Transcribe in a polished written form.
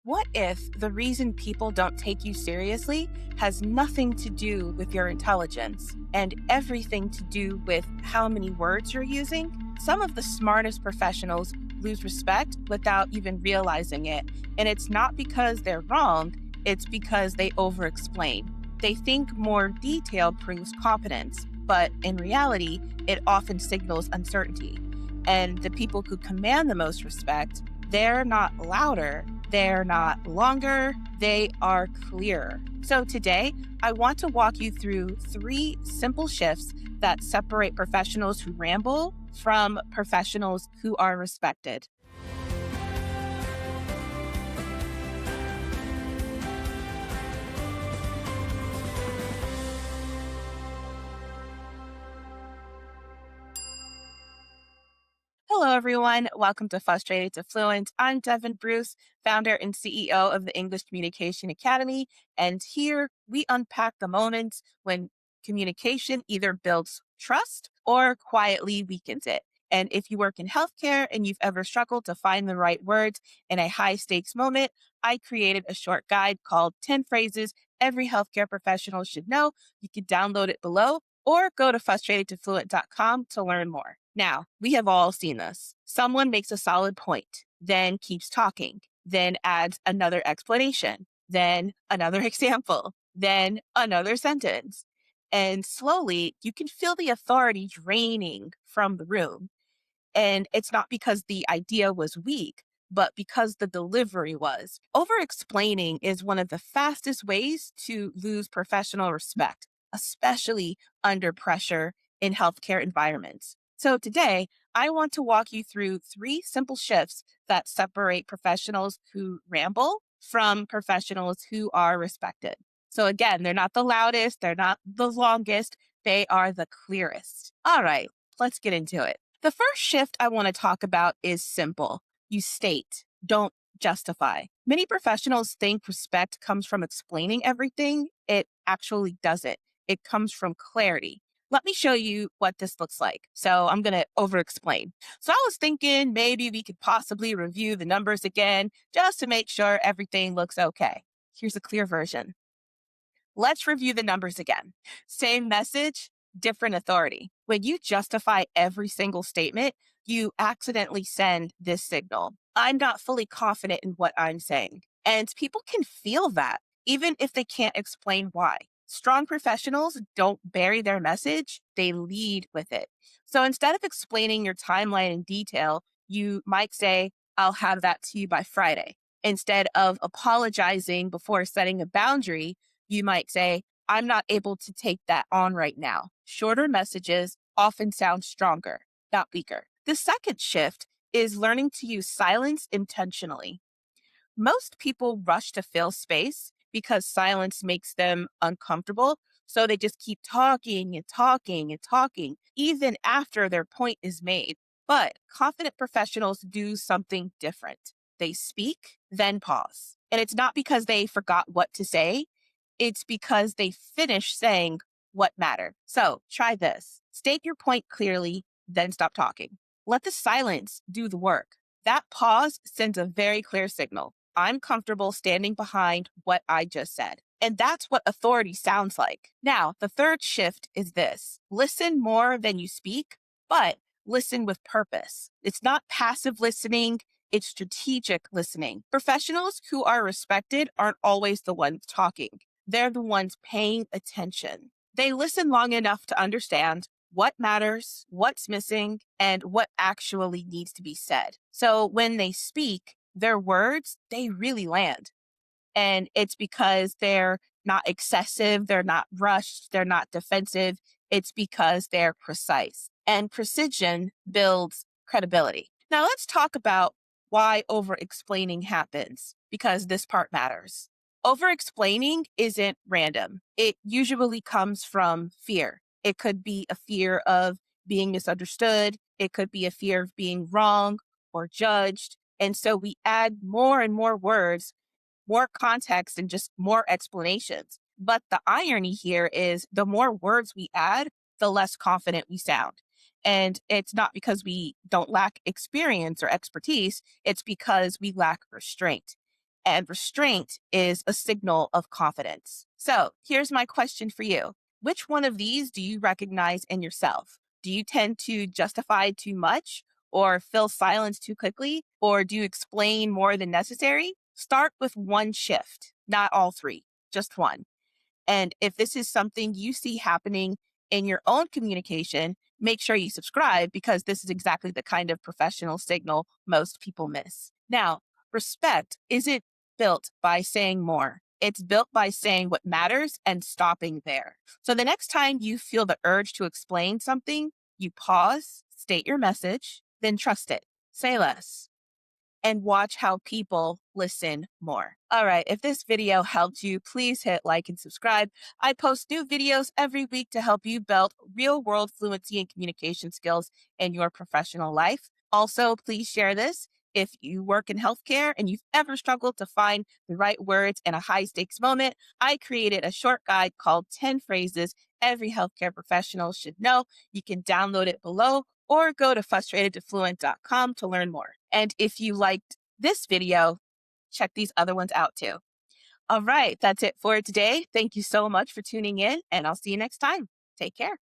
What if the reason people don't take you seriously has nothing to do with your intelligence and everything to do with how many words you're using? Some of the smartest professionals lose respect without even realizing it. And it's not because they're wrong, it's because they overexplain. They think more detail proves competence, but in reality, it often signals uncertainty. And the people who command the most respect, they're not louder, they're not longer, they are clearer. So today, I want to walk you through 3 simple shifts that separate professionals who ramble from professionals who are respected. Hello, everyone. Welcome to Frustrated to Fluent. I'm Devon, founder and CEO of the English Communication Academy. And here we unpack the moments when communication either builds trust or quietly weakens it. And if you work in healthcare and you've ever struggled to find the right words in a high stakes moment, I created a short guide called 10 Phrases Every Healthcare Professional Should Know. You can download it below or go to frustratedtofluent.com to learn more. Now, we have all seen this. Someone makes a solid point, then keeps talking, then adds another explanation, then another example, then another sentence. And slowly, you can feel the authority draining from the room. And it's not because the idea was weak, but because the delivery was. Over explaining is one of the fastest ways to lose professional respect, especially under pressure in healthcare environments. So today, I want to walk you through 3 simple shifts that separate professionals who ramble from professionals who are respected. So again, they're not the loudest, they're not the longest, they are the clearest. All right, let's get into it. The first shift I want to talk about is simple. You state, don't justify. Many professionals think respect comes from explaining everything. It actually doesn't. It comes from clarity. Let me show you what this looks like. So I'm going to over explain. So I was thinking maybe we could possibly review the numbers again just to make sure everything looks okay. Here's a clear version. Let's review the numbers again. Same message, different authority. When you justify every single statement, you accidentally send this signal. I'm not fully confident in what I'm saying. And people can feel that, even if they can't explain why. Strong professionals don't bury their message, they lead with it. So instead of explaining your timeline in detail, you might say, I'll have that to you by Friday. Instead of apologizing before setting a boundary, you might say, I'm not able to take that on right now. Shorter messages often sound stronger, not weaker. The second shift is learning to use silence intentionally. Most people rush to fill space because silence makes them uncomfortable. So they just keep talking and talking and talking, even after their point is made. But confident professionals do something different. They speak, then pause. And it's not because they forgot what to say, it's because they finish saying what mattered. So try this. State your point clearly, then stop talking. Let the silence do the work. That pause sends a very clear signal. I'm comfortable standing behind what I just said. And that's what authority sounds like. Now, the third shift is this. Listen more than you speak, but listen with purpose. It's not passive listening, it's strategic listening. Professionals who are respected aren't always the ones talking. They're the ones paying attention. They listen long enough to understand what matters, what's missing, and what actually needs to be said. So when they speak, their words, they really land. And it's because they're not excessive, they're not rushed, they're not defensive. It's because they're precise. And precision builds credibility. Now let's talk about why over explaining happens, because this part matters. Over explaining isn't random. It usually comes from fear. It could be a fear of being misunderstood. It could be a fear of being wrong or judged. And so we add more and more words, more context, and just more explanations. But the irony here is the more words we add, the less confident we sound. And it's not because we don't lack experience or expertise, it's because we lack restraint. and restraint is a signal of confidence. So here's my question for you. Which one of these do you recognize in yourself? Do you tend to justify too much or fill silence too quickly? Or do you explain more than necessary? Start with one shift, not all three, just one. And if this is something you see happening in your own communication, make sure you subscribe because this is exactly the kind of professional signal most people miss. Now, respect isn't built by saying more. It's built by saying what matters and stopping there. So the next time you feel the urge to explain something, you pause, state your message, then trust it. Say less and watch how people listen more. All right, if this video helped you, please hit like and subscribe. I post new videos every week to help you build real world fluency and communication skills in your professional life. Also, please share this. If you work in healthcare and you've ever struggled to find the right words in a high stakes moment, I created a short guide called 10 Phrases Every Healthcare Professional Should Know. You can download it below or go to frustratedtofluent.com to learn more. And if you liked this video, check these other ones out too. All right, that's it for today. Thank you so much for tuning in, and I'll see you next time. Take care.